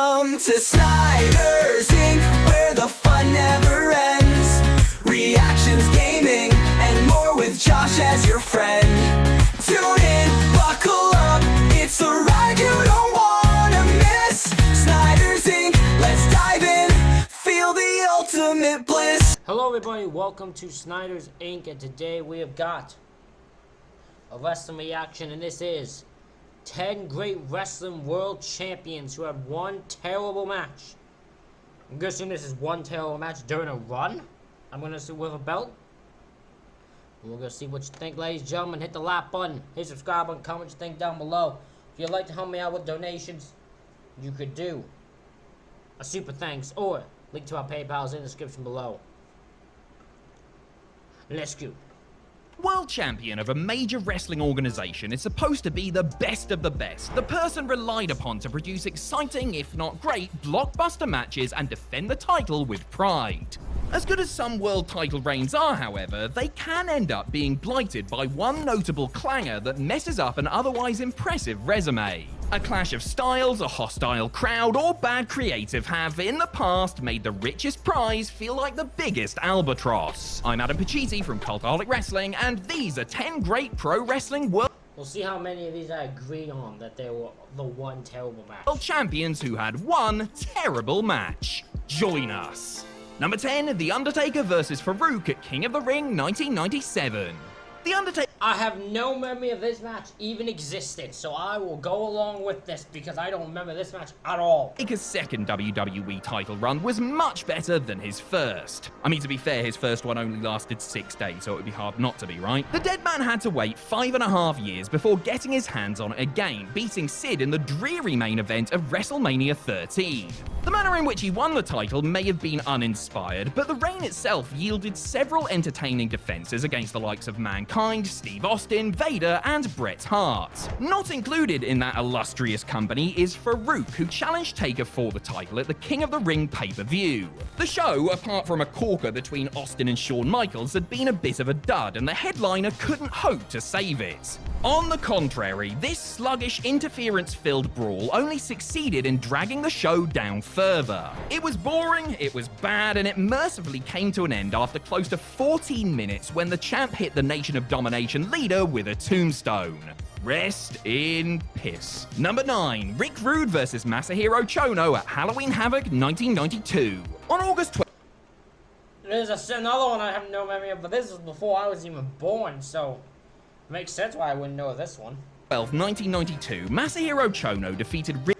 Welcome to Snyder's Inc., where the fun never ends. Reactions, gaming, and more with Josh as your friend. Tune in, buckle up, it's a ride you don't wanna miss. Snyder's Inc., let's dive in, feel the ultimate bliss. Hello everybody, welcome to Snyder's Inc., and today we have got a wrestling reaction, and this is 10 great wrestling world champions who have one terrible match. I'm guessing this is one terrible match during a run. I'm gonna see with a belt. And we're gonna see what you think, ladies and gentlemen. Hit the like button, hit subscribe button, comment what you think down below. If you'd like to help me out with donations, you could do a super thanks or link to our PayPal is in the description below. Let's go. World champion of a major wrestling organization is supposed to be the best of the best, the person relied upon to produce exciting, if not great, blockbuster matches and defend the title with pride. As good as some world title reigns are, however, they can end up being blighted by one notable clanger that messes up an otherwise impressive resume. A clash of styles, a hostile crowd, or bad creative have, in the past, made the richest prize feel like the biggest albatross. I'm Adam Pacitti from Cultaholic Wrestling, and these are 10 great pro wrestling world We'll see how many of these I agree on that they were the one terrible match. champions who had one terrible match. Join us. Number 10, The Undertaker vs. Farouk at King of the Ring 1997. The Undertaker... I have no memory of this match even existed, so I will go along with this because I don't remember this match at all. His second WWE title run was much better than his first. I mean, to be fair, his first one only lasted 6 days, so it would be hard not to be, right? The dead man had to wait 5.5 years before getting his hands on it again, beating Sid in the dreary main event of WrestleMania 13. The manner in which he won the title may have been uninspired, but the reign itself yielded several entertaining defenses against the likes of Mankind, Steve Austin, Vader, and Bret Hart. Not included in that illustrious company is Farouk, who challenged Taker for the title at the King of the Ring pay-per-view. The show, apart from a corker between Austin and Shawn Michaels, had been a bit of a dud, and the headliner couldn't hope to save it. On the contrary, this sluggish, interference-filled brawl only succeeded in dragging the show down further. It was boring, it was bad, and it mercifully came to an end after close to 14 minutes when the champ hit the Nation of Domination leader with a tombstone. Rest in piss. Number 9, Rick Rude vs. Masahiro Chono at Halloween Havoc 1992. On August 12th, There's another one I have no memory of, but this was before I was even born, so it makes sense why I wouldn't know this one. 1992, Masahiro Chono defeated Rick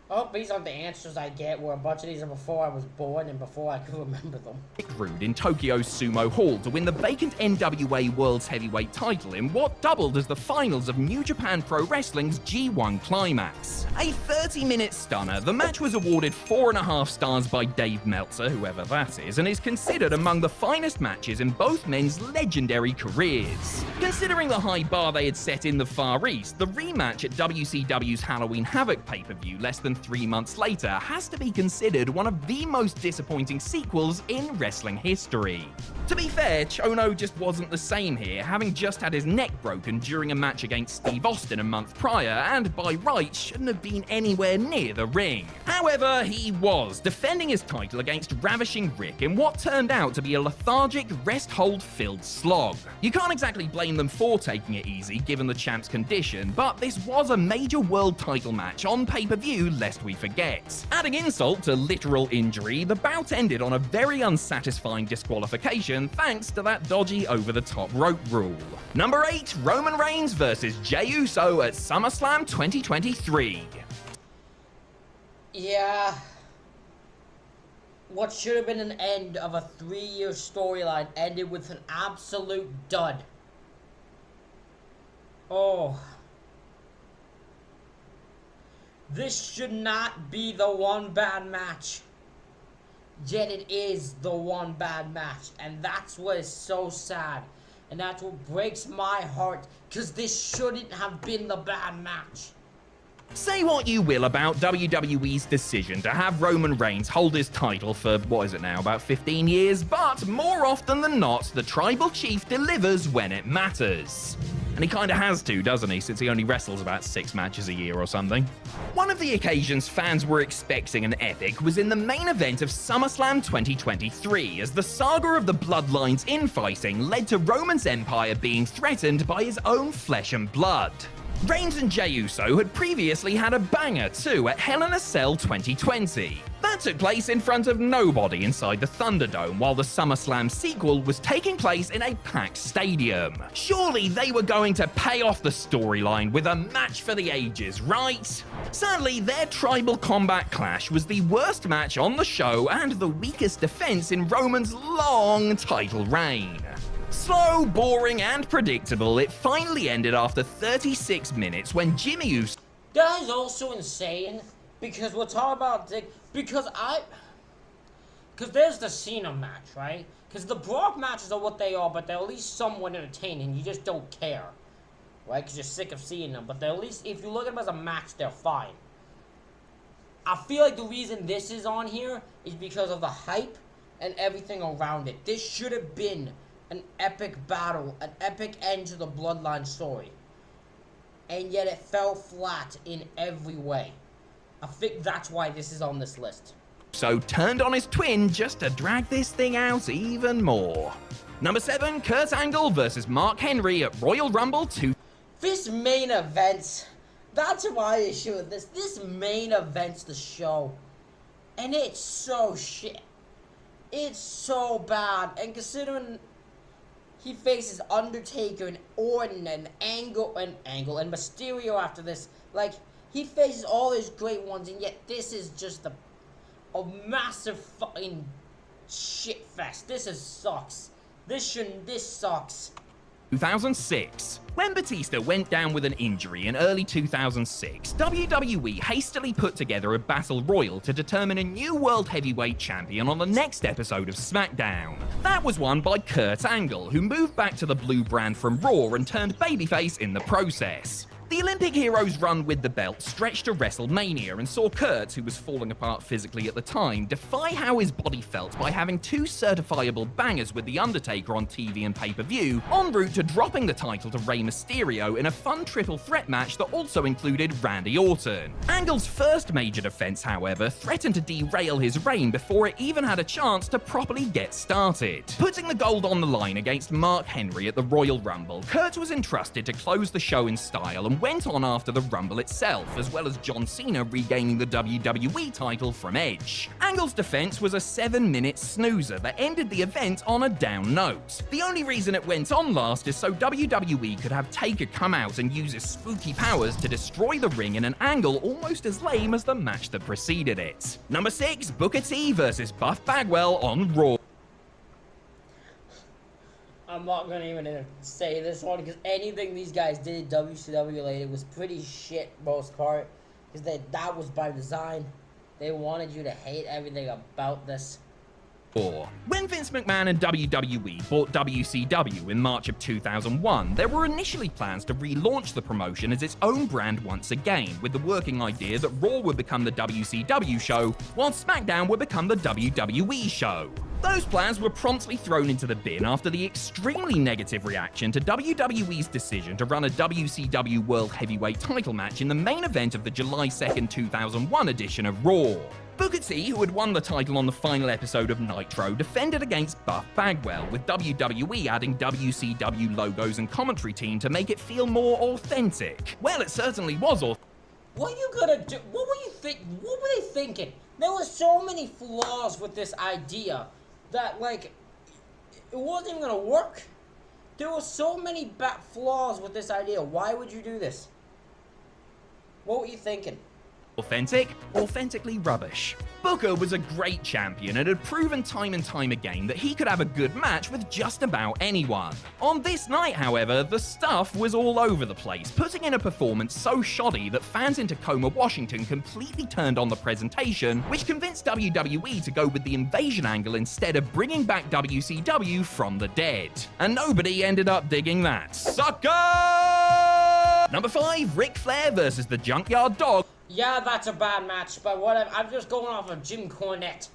Oh, these are the answers I get, where a bunch of these are before I was born and before I could remember them. Rude in Tokyo's Sumo Hall to win the vacant NWA World's Heavyweight title in what doubled as the finals of New Japan Pro Wrestling's G1 Climax. A 30-minute stunner, the match was awarded 4.5 stars by Dave Meltzer, whoever that is, and is considered among the finest matches in both men's legendary careers. Considering the high bar they had set in the Far East, the rematch at WCW's Halloween Havoc pay-per-view less than 3 months later has to be considered one of the most disappointing sequels in wrestling history. To be fair, Chono just wasn't the same here, having just had his neck broken during a match against Steve Austin a month prior, and by rights shouldn't have been anywhere near the ring. However, he was, defending his title against Ravishing Rick in what turned out to be a lethargic, rest-hold-filled slog. You can't exactly blame them for taking it easy given the champ's condition, but this was a major world title match on pay-per-view lest we forget. Adding insult to literal injury, the bout ended on a very unsatisfying disqualification thanks to that dodgy over-the-top rope rule. Number 8, Roman Reigns vs. Jey Uso at SummerSlam 2023. Yeah. What should have been an end of a 3-year storyline ended with an absolute dud. Oh. This should not be the one bad match. Yet it is the one bad match. And that's what is so sad. And that's what breaks my heart. Because this shouldn't have been the bad match. Say what you will about WWE's decision to have Roman Reigns hold his title for, what is it now, about 15 years, but more often than not, the tribal chief delivers when it matters. And he kinda has to, doesn't he, since he only wrestles about 6 matches a year or something. One of the occasions fans were expecting an epic was in the main event of SummerSlam 2023, as the saga of the Bloodlines infighting led to Roman's empire being threatened by his own flesh and blood. Reigns and Jey Uso had previously had a banger too at Hell in a Cell 2020. That took place in front of nobody inside the Thunderdome, while the SummerSlam sequel was taking place in a packed stadium. Surely they were going to pay off the storyline with a match for the ages, right? Sadly, their tribal combat clash was the worst match on the show and the weakest defense in Roman's long title reign. Slow, boring, and predictable, it finally ended after 36 minutes when Jimmy Uso... That is also insane, because we're talking about... Because there's the Cena match, right? Because the Brock matches are what they are, but they're at least somewhat entertaining. You just don't care, right? Because you're sick of seeing them. But they're at least, if you look at them as a match, they're fine. I feel like the reason this is on here is because of the hype and everything around it. This should have been an epic battle, an epic end to the Bloodline story. And yet it fell flat in every way. I think that's why this is on this list. So turned on his twin just to drag this thing out even more. Number 7, Kurt Angle versus Mark Henry at Royal Rumble 2. This main event, that's my issue with this. This main event's the show. And it's so shit. It's so bad. And considering he faces Undertaker and Orton and Angle and Mysterio after this, like, he faces all his great ones, and yet this is just a massive fucking shit fest. This sucks. This sucks. 2006. When Batista went down with an injury in early 2006, WWE hastily put together a battle royal to determine a new World Heavyweight Champion on the next episode of SmackDown. That was won by Kurt Angle, who moved back to the blue brand from Raw and turned babyface in the process. The Olympic hero's run with the belt stretched to WrestleMania and saw Kurt, who was falling apart physically at the time, defy how his body felt by having 2 certifiable bangers with The Undertaker on TV and pay-per-view, en route to dropping the title to Rey Mysterio in a fun triple threat match that also included Randy Orton. Angle's first major defense, however, threatened to derail his reign before it even had a chance to properly get started. Putting the gold on the line against Mark Henry at the Royal Rumble, Kurt was entrusted to close the show in style and went on after the Rumble itself, as well as John Cena regaining the WWE title from Edge. Angle's defense was a 7-minute snoozer that ended the event on a down note. The only reason it went on last is so WWE could have Taker come out and use his spooky powers to destroy the ring in an angle almost as lame as the match that preceded it. Number 6, Booker T versus Buff Bagwell on Raw. I'm not gonna even say this one, because anything these guys did WCW related was pretty shit most part, because that was by design. They wanted you to hate everything about this. When Vince McMahon and WWE bought WCW in March of 2001, there were initially plans to relaunch the promotion as its own brand once again, with the working idea that Raw would become the WCW show, while SmackDown would become the WWE show. Those plans were promptly thrown into the bin after the extremely negative reaction to WWE's decision to run a WCW World Heavyweight title match in the main event of the July 2nd, 2001 edition of Raw. Booker T, who had won the title on the final episode of Nitro, defended against Buff Bagwell, with WWE adding WCW logos and commentary team to make it feel more authentic. Well, it certainly was authentic. What are you gonna do? What were they thinking? There were so many flaws with this idea that, like, it wasn't even gonna work. There were so many flaws with this idea. Why would you do this? What were you thinking? Authentic, authentically rubbish. Booker was a great champion and had proven time and time again that he could have a good match with just about anyone. On this night, however, the stuff was all over the place, putting in a performance so shoddy that fans in Tacoma, Washington completely turned on the presentation, which convinced WWE to go with the invasion angle instead of bringing back WCW from the dead. And nobody ended up digging that. Sucker! Number 5, Ric Flair versus the Junkyard Dog. Yeah, that's a bad match, but whatever. I'm just going off of Jim Cornette.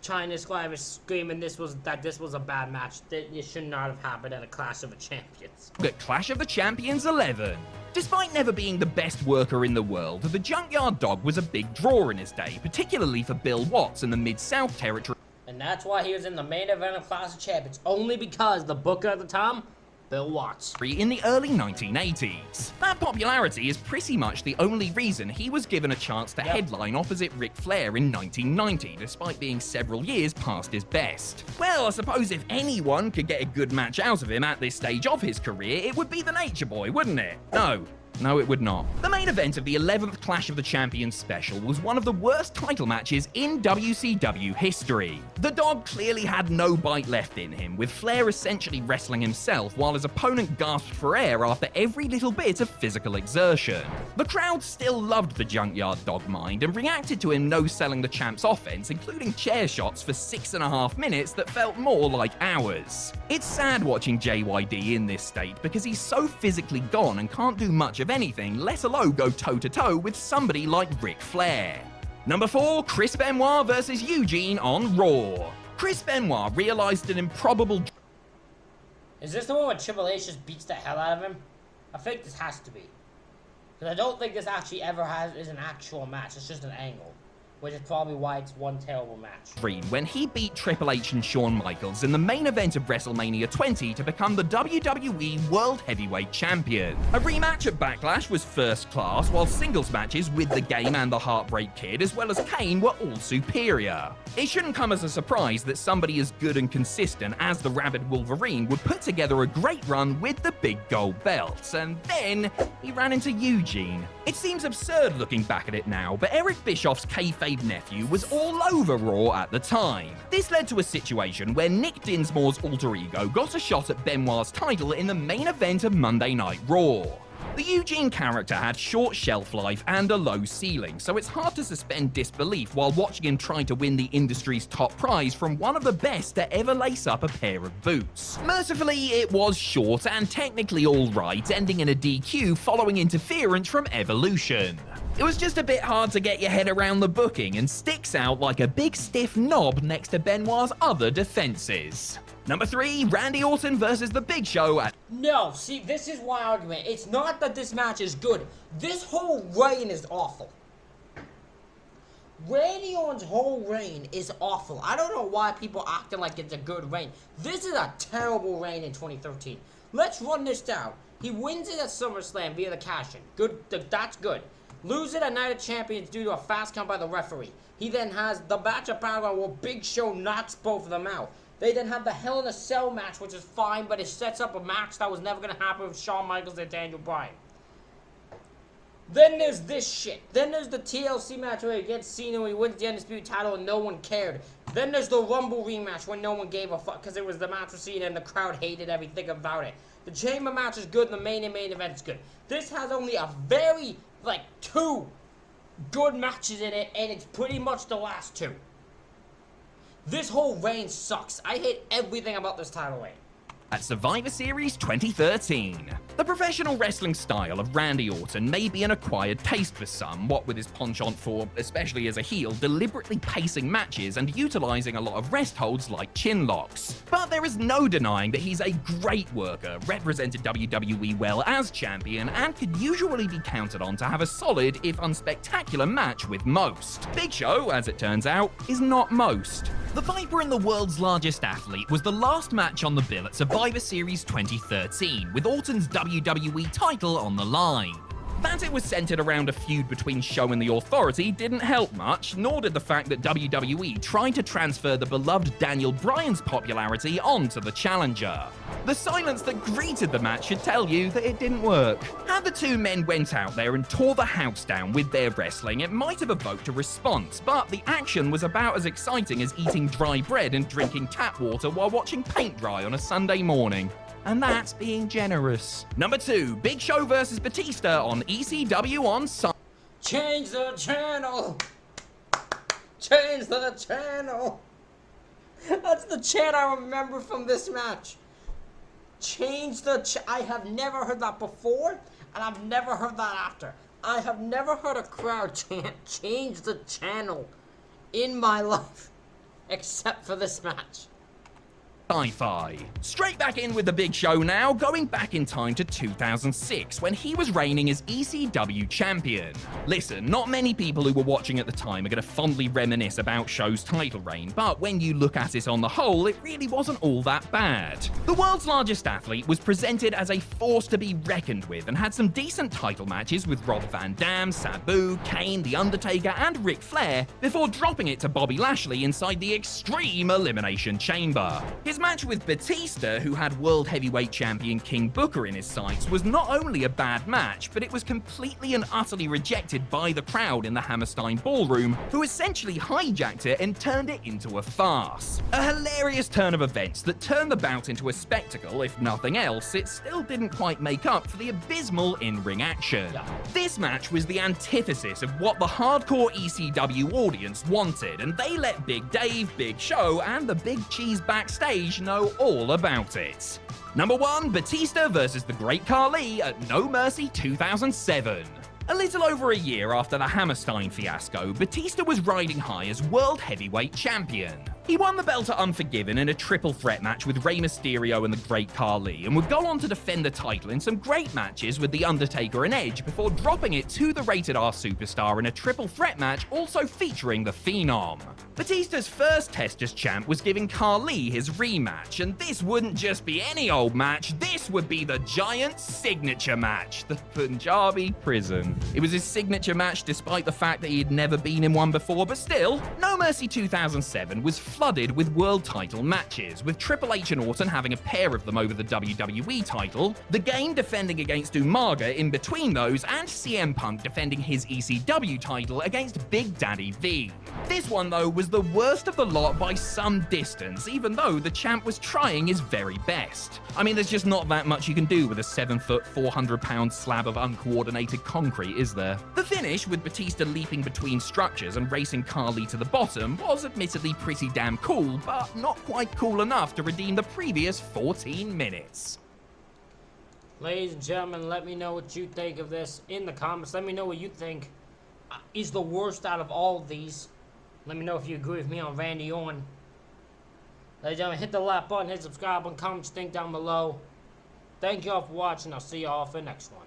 China Squad was screaming this was a bad match. That it should not have happened at a Clash of the Champions. At Clash of the Champions 11. Despite never being the best worker in the world, the Junkyard Dog was a big draw in his day, particularly for Bill Watts in the Mid-South territory. And that's why he was in the main event of Clash of Champions, only because the booker at the time, Bill Watts. In the early 1980s. That popularity is pretty much the only reason he was given a chance to headline opposite Ric Flair in 1990, despite being several years past his best. Well, I suppose if anyone could get a good match out of him at this stage of his career, it would be the Nature Boy, wouldn't it? No, it would not. The main event of the 11th Clash of the Champions special was one of the worst title matches in WCW history. The Dog clearly had no bite left in him, with Flair essentially wrestling himself while his opponent gasped for air after every little bit of physical exertion. The crowd still loved the Junkyard Dog mind and reacted to him no-selling the champ's offense, including chair shots for 6.5 minutes that felt more like hours. It's sad watching JYD in this state because he's so physically gone and can't do much of anything, let alone go toe-to-toe with somebody like Ric Flair. Number 4, Chris Benoit versus Eugene on Raw. Chris Benoit realized an improbable... Is this the one where Triple H just beats the hell out of him? I think this has to be. Because I don't think this actually ever is an actual match, it's just an angle. Which is probably why it's one terrible match. When he beat Triple H and Shawn Michaels in the main event of WrestleMania 20 to become the WWE World Heavyweight Champion. A rematch at Backlash was first class, while singles matches with The Game and the Heartbreak Kid, as well as Kane, were all superior. It shouldn't come as a surprise that somebody as good and consistent as the Rabid Wolverine would put together a great run with the big gold belt, and then he ran into Eugene. It seems absurd looking back at it now, but Eric Bischoff's kayfabe nephew was all over Raw at the time. This led to a situation where Nick Dinsmore's alter ego got a shot at Benoit's title in the main event of Monday Night Raw. The Eugene character had short shelf life and a low ceiling, so it's hard to suspend disbelief while watching him try to win the industry's top prize from one of the best to ever lace up a pair of boots. Mercifully, it was short and technically alright, ending in a DQ following interference from Evolution. It was just a bit hard to get your head around the booking and sticks out like a big stiff knob next to Benoit's other defenses. Number 3, Randy Orton versus The Big Show at... No, see, this is my argument. It's not that this match is good. This whole reign is awful. Randy Orton's whole reign is awful. I don't know why people acting like it's a good reign. This is a terrible reign in 2013. Let's run this down. He wins it at SummerSlam via the cash-in. Good, that's good. Lose it at Night of Champions due to a fast count by the referee. He then has the match at Battleground where Big Show knocks both of them out. They then have the Hell in a Cell match, which is fine, but it sets up a match that was never going to happen with Shawn Michaels and Daniel Bryan. Then there's this shit. Then there's the TLC match where he gets Cena and he wins the Undisputed title and no one cared. Then there's the Rumble rematch when no one gave a fuck because it was the match with Cena and the crowd hated everything about it. The Chamber match is good and the main event is good. This has only a very, 2 good matches in it, and it's pretty much the last 2. This whole reign sucks. I hate everything about this title reign. At Survivor Series 2013. The professional wrestling style of Randy Orton may be an acquired taste for some, what with his penchant for, especially as a heel, deliberately pacing matches and utilizing a lot of rest holds like chin locks. But there is no denying that he's a great worker, represented WWE well as champion, and could usually be counted on to have a solid, if unspectacular, match with most. Big Show, as it turns out, is not most. The Viper and the world's largest athlete was the last match on the bill at Survivor Series 2013, with Orton's WWE title on the line. That it was centered around a feud between Show and the Authority didn't help much, nor did the fact that WWE tried to transfer the beloved Daniel Bryan's popularity onto the challenger. The silence that greeted the match should tell you that it didn't work. Had the two men went out there and tore the house down with their wrestling, it might have evoked a response, but the action was about as exciting as eating dry bread and drinking tap water while watching paint dry on a Sunday morning. And that's being generous. Number 2, Big Show versus Batista on ECW on Sunday. Change the channel! Change the channel! That's the chant I remember from this match. Change the I have never heard that before, and I've never heard that after. I have never heard a crowd chant, change the channel, in my life. except for this match. Sci-fi. Straight back in with the big show now, going back in time to 2006 when he was reigning as ECW champion. Listen, not many people who were watching at the time are going to fondly reminisce about Show's title reign, but when you look at it on the whole, it really wasn't all that bad. The world's largest athlete was presented as a force to be reckoned with and had some decent title matches with Rob Van Dam, Sabu, Kane, The Undertaker, and Ric Flair before dropping it to Bobby Lashley inside the Extreme Elimination Chamber. His match with Batista, who had World Heavyweight Champion King Booker in his sights, was not only a bad match, but it was completely and utterly rejected by the crowd in the Hammerstein Ballroom, who essentially hijacked it and turned it into a farce. A hilarious turn of events that turned the bout into a spectacle. If nothing else, it still didn't quite make up for the abysmal in-ring action. This match was the antithesis of what the hardcore ECW audience wanted, and they let Big Dave, Big Show, and the Big Cheese backstage know all about it. Number 1, Batista versus the Great Khali at No Mercy 2007. A little over a year after the Hammerstein fiasco, Batista was riding high as World Heavyweight Champion. He won the belt at Unforgiven in a triple threat match with Rey Mysterio and the Great Khali, and would go on to defend the title in some great matches with The Undertaker and Edge before dropping it to the Rated R Superstar in a triple threat match also featuring the Phenom. Batista's first test as champ was giving Khali his rematch, and this wouldn't just be any old match, this would be the Giant signature match, the Punjabi Prison. It was his signature match despite the fact that he had never been in one before, but still, No Mercy 2007 was flooded with world title matches, with Triple H and Orton having a pair of them over the WWE title, The Game defending against Umaga in between those, and CM Punk defending his ECW title against Big Daddy V. This one, though, was the worst of the lot by some distance, even though the champ was trying his very best. I mean, there's just not that much you can do with a 7-foot, 400-pound slab of uncoordinated concrete, is there? The finish, with Batista leaping between structures and racing Khali to the bottom, was admittedly pretty damn cool, but not quite cool enough to redeem the previous 14 minutes. Ladies and gentlemen, let me know what you think of this in the comments. Let me know what you think is the worst out of all of these. Let me know if you agree with me on Randy Orton. Ladies and gentlemen, hit the like button, hit subscribe button, comment what you think down below. Thank you all for watching. I'll see you all for the next one.